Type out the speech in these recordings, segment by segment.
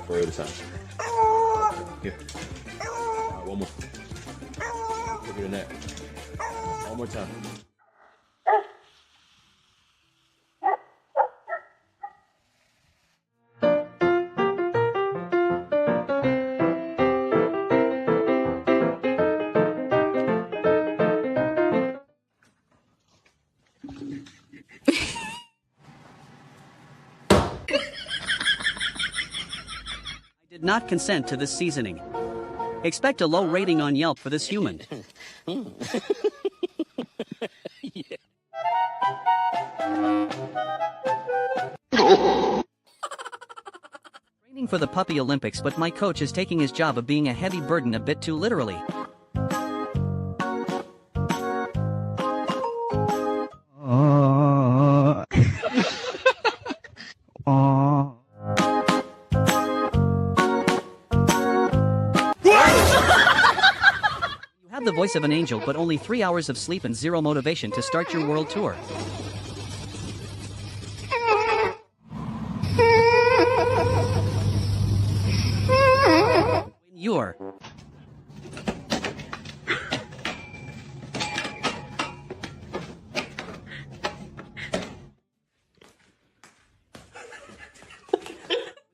for the other side. Here. All right, one more. Look at the neck. One more time. Did not consent to this seasoning. Expect a low rating on Yelp for this human. Training for the Puppy Olympics, but my coach is taking his job of being a heavy burden a bit too literally. You have the voice of an angel but only 3 hours of sleep and zero motivation to start your world tour. When you're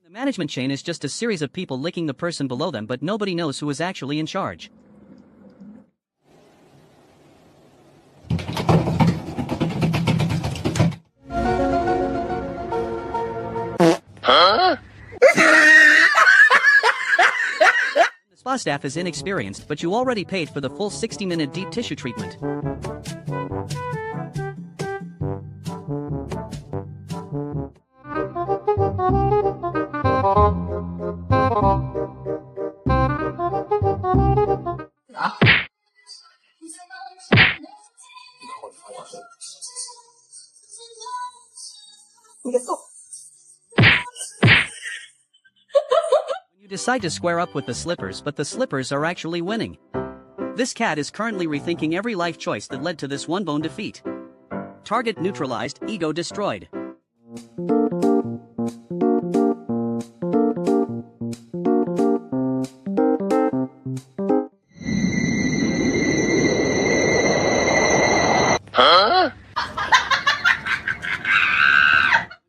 the management chain is just a series of people licking the person below them, but nobody knows who is actually in charge. The spa staff is inexperienced, but you already paid for the full 60-minute deep tissue treatment. You decide to square up with the slippers, but the slippers are actually winning. This cat is currently rethinking every life choice that led to this one-bone defeat. Target neutralized, ego destroyed.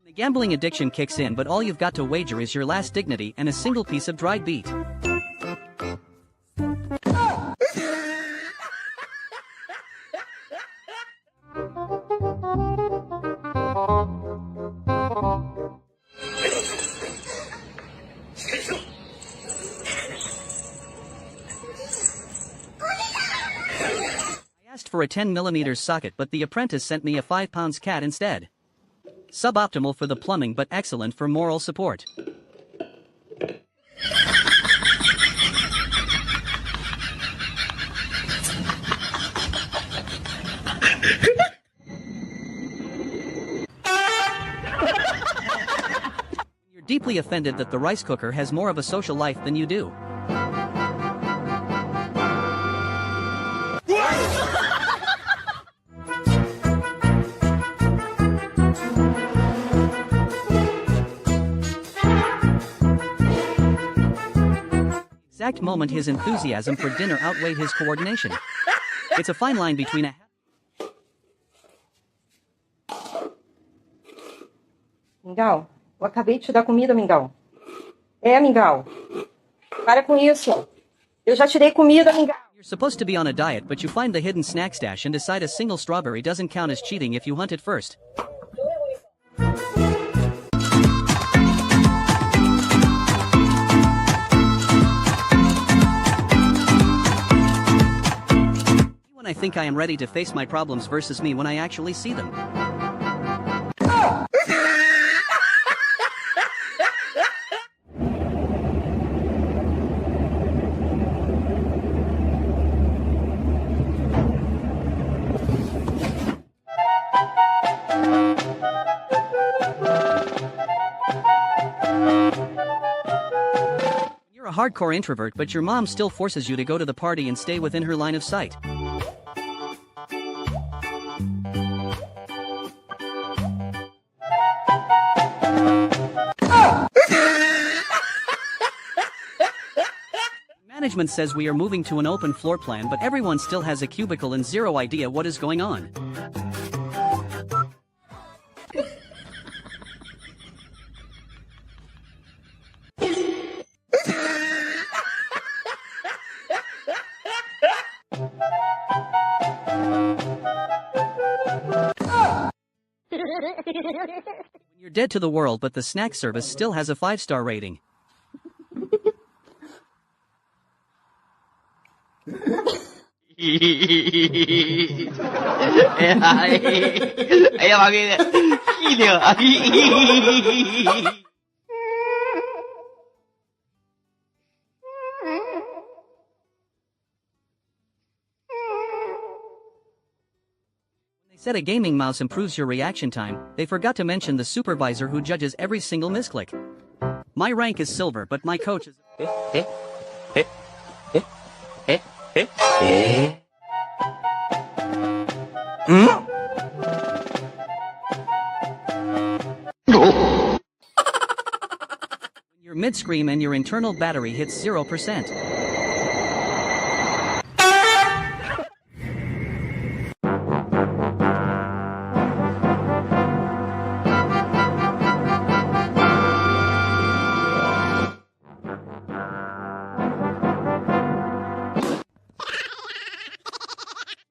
The gambling addiction kicks in, but all you've got to wager is your last dignity and a single piece of dried beet. I asked for a 10mm socket, but the apprentice sent me a 5-pound cat instead. Suboptimal for the plumbing but excellent for moral support. You're deeply offended that the rice cooker has more of a social life than you do. Exact moment his enthusiasm for dinner outweighed his coordination. It's a fine line between a... Mingau, eu acabei de te dar comida, Mingau. Mingau. Para com isso. Eu já tirei comida, Mingau. You're supposed to be on a diet, but you find the hidden snack stash and decide a single strawberry doesn't count as cheating if you hunt it first. When I think I am ready to face my problems versus me when I actually see them. You're a hardcore introvert, but your mom still forces you to go to the party and stay within her line of sight. Management says we are moving to an open floor plan, but everyone still has a cubicle and zero idea what is going on. You're dead to the world, but the snack service still has a 5-star rating. They said a gaming mouse improves your reaction time. They forgot to mention the supervisor who judges every single misclick. My rank is silver, but my coach is... Your mid-scream and your internal battery hits 0%.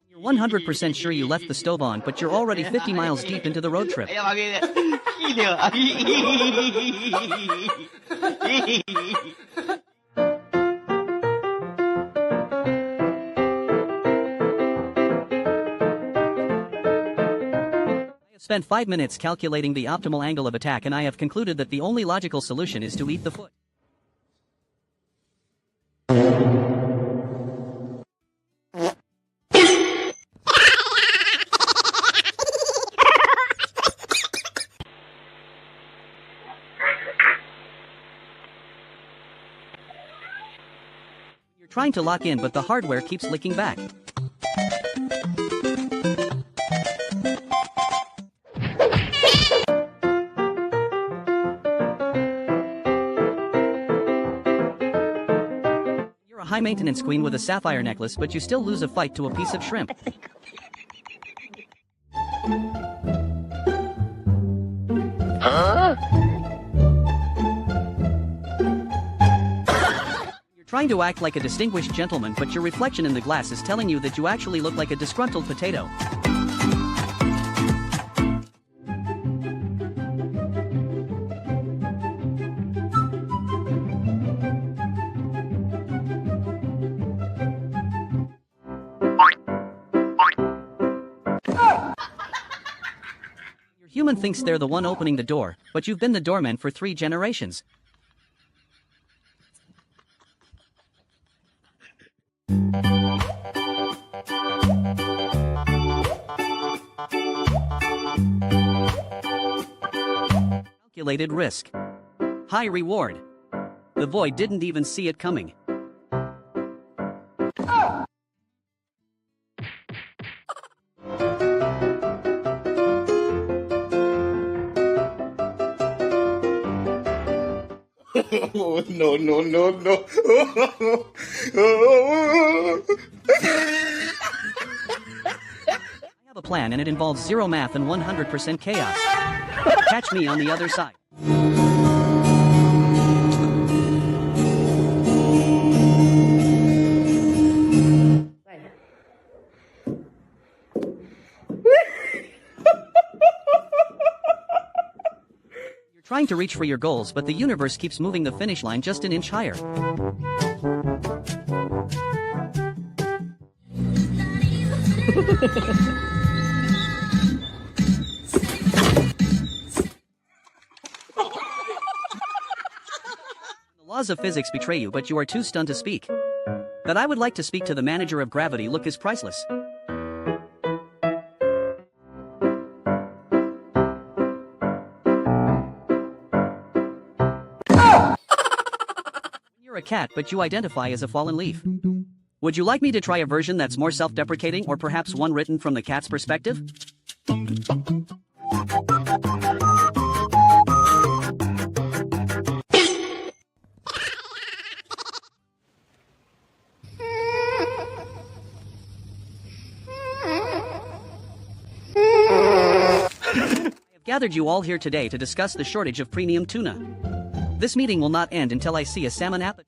You're 100% sure you left the stove on, but you're already 50 miles deep into the road trip. I have spent 5 minutes calculating the optimal angle of attack, and I have concluded that the only logical solution is to eat the foot. You're trying to lock in, but the hardware keeps licking back. You're a high-maintenance queen with a sapphire necklace, but you still lose a fight to a piece of shrimp. Trying to act like a distinguished gentleman, but your reflection in the glass is telling you that you actually look like a disgruntled potato. Your human thinks they're the one opening the door, but you've been the doorman for 3 generations. Calculated risk. High reward. The void didn't even see it coming. Oh, no, no, no, no. I have a plan, and it involves zero math and 100% chaos. Catch me on the other side. You're trying to reach for your goals, but the universe keeps moving the finish line just an inch higher. The laws of physics betray you, but you are too stunned to speak. That I would like to speak to the manager of Gravity look is priceless. You're a cat, but you identify as a fallen leaf. Would you like me to try a version that's more self-deprecating, or perhaps one written from the cat's perspective? gathered you all here today to discuss the shortage of premium tuna. This meeting will not end until I see a salmon appetite.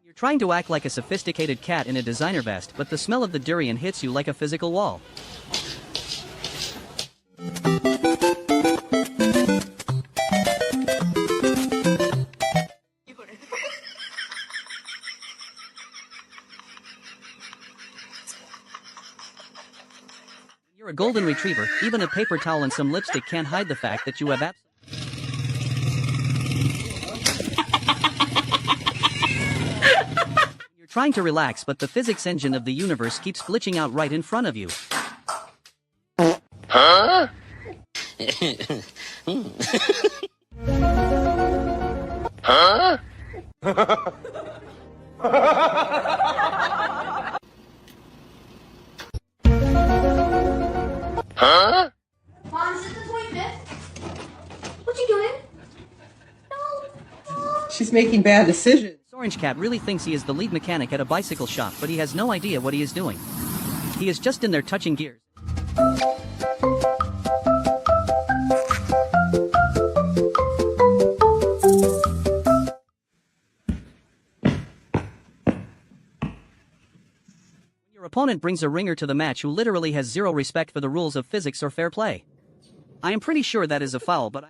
You're trying to act like a sophisticated cat in a designer vest, but the smell of the durian hits you like a physical wall. You're a golden retriever. Even a paper towel and some lipstick can't hide the fact that you have You're trying to relax, but the physics engine of the universe keeps glitching out right in front of you. Huh? Huh? Huh? Mom, is it the 25th? What you doing? No. She's making bad decisions. This orange cat really thinks he is the lead mechanic at a bicycle shop, but he has no idea what he is doing. He is just in there touching gears. Your opponent brings a ringer to the match who literally has zero respect for the rules of physics or fair play. I am pretty sure that is a foul, but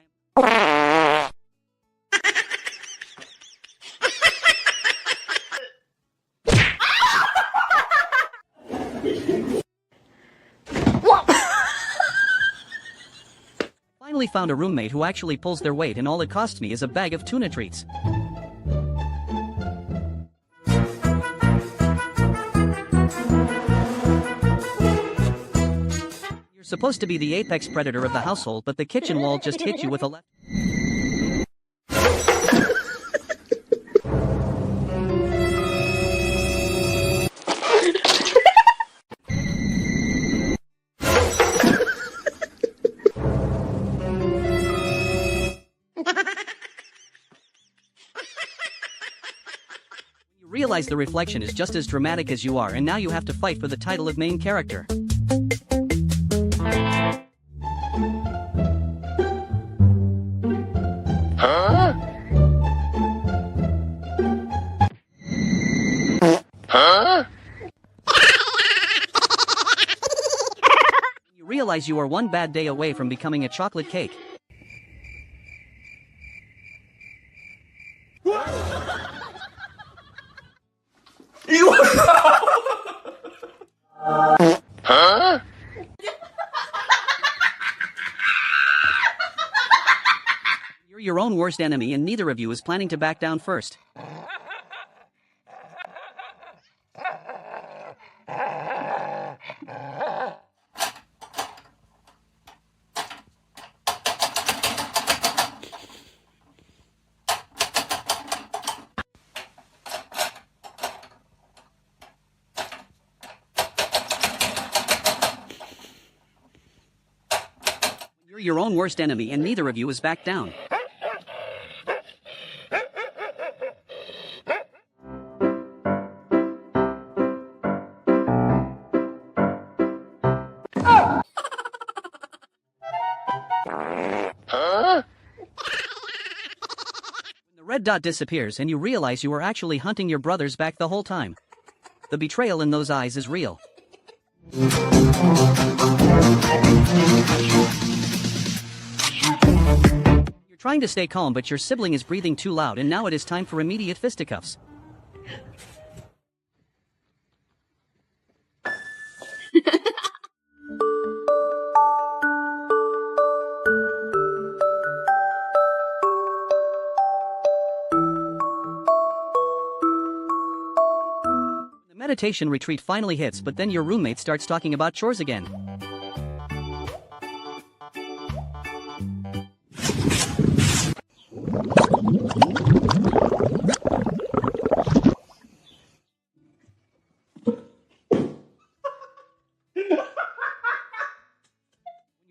finally found a roommate who actually pulls their weight, and all it costs me is a bag of tuna treats. You're supposed to be the apex predator of the household, but the kitchen wall just hit you with a left. You realize the reflection is just as dramatic as you are, and now you have to fight for the title of main character. Huh? Huh? You realize you are one bad day away from becoming a chocolate cake. Huh? You're your own worst enemy, and neither of you is planning to back down first. You're your own worst enemy, and neither of you is back down. Huh? The red dot disappears, and you realize you were actually hunting your brothers back the whole time. The betrayal in those eyes is real. You're trying to stay calm, but your sibling is breathing too loud, and now it is time for immediate fisticuffs. The meditation retreat finally hits, but then your roommate starts talking about chores again.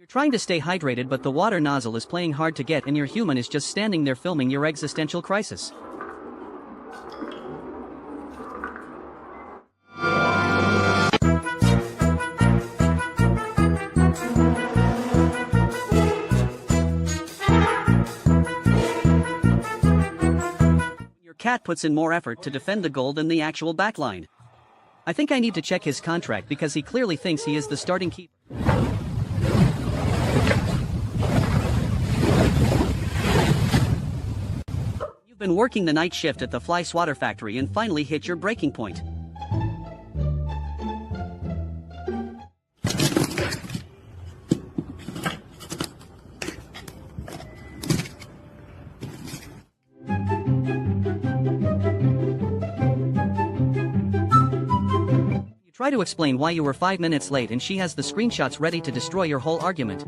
Trying to stay hydrated, but the water nozzle is playing hard to get and your human is just standing there filming your existential crisis. Your cat puts in more effort to defend the goal than the actual backline. I think I need to check his contract because he clearly thinks he is the starting keeper. You've been working the night shift at the fly swatter factory and finally hit your breaking point. You try to explain why you were 5 minutes late and she has the screenshots ready to destroy your whole argument.